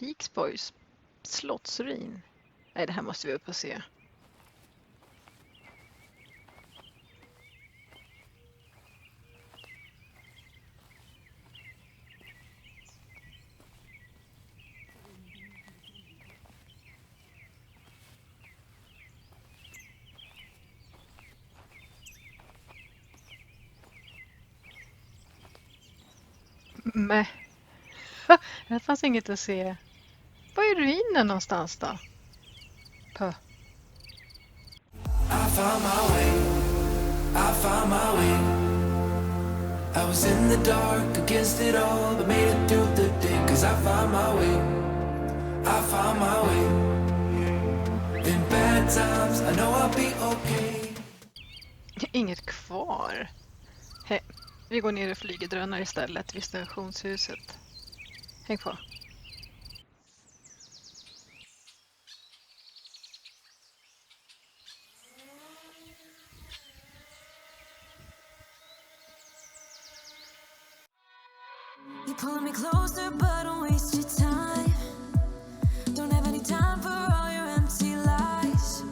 Piksborgs slottsruin. Nej, det här måste vi upp och se. Men det fanns inget att se. Var är ruinen någonstans då? Pö. I found my way, I found my way. I was in the dark against it all, but made it through the day. 'Cause I found my way, I found my way. In bad times, I know I'll be okay. Inget kvar. Hej, vi går ner och flyger drönare istället vid stationshuset. Häng på. You pulling me closer, but don't waste your time. Don't have any time for all your empty lies.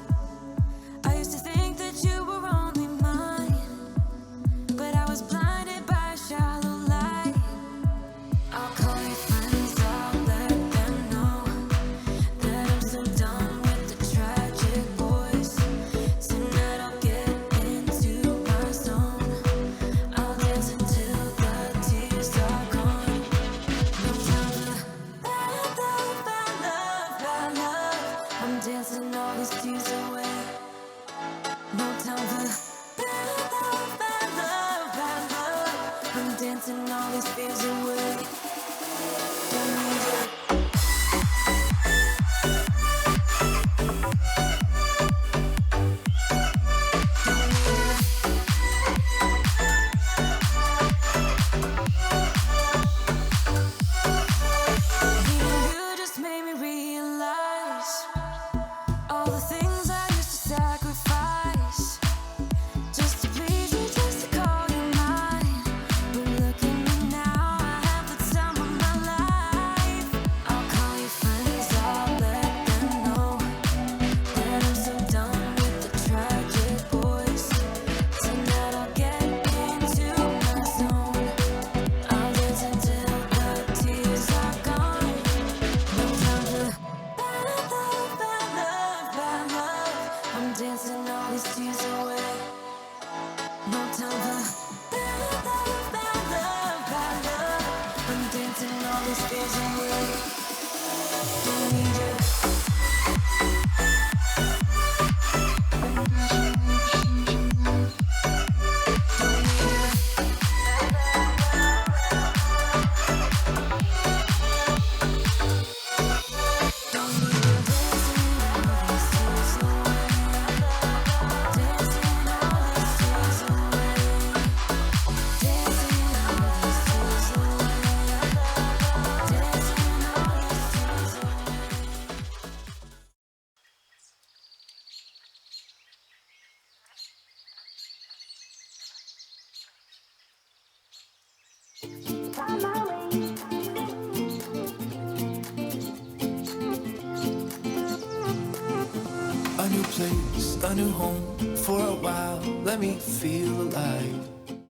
I used to think that you were only mine, but I was blinded by a shallow light. I'll call your friends, I'll let them know that I'm so done with the tragic boys. Tonight I'll get into my zone. I'll dance until the tears are gone. No time for bad love, bad love, bad love. I'm dancing all these tears away. No time for bad love, bad love, bad love. I'm dancing all these fears away. Don't need you. You just made me realize all the things I used to sacrifice just to please you, just to call you mine. But look at me now, I have the time of my life. I'll call your friends, I'll let them know that I'm so done with the tragic boys. Tonight I'll get into my zone. I'll dance until the tears are gone. No time for bad love, bad love, bad love. I'm dancing all these tears away. No time for bad love, bad love, bad love. I'm dancing all these fears away. Don't need you. A new place, a new home for a while. Let me feel alive.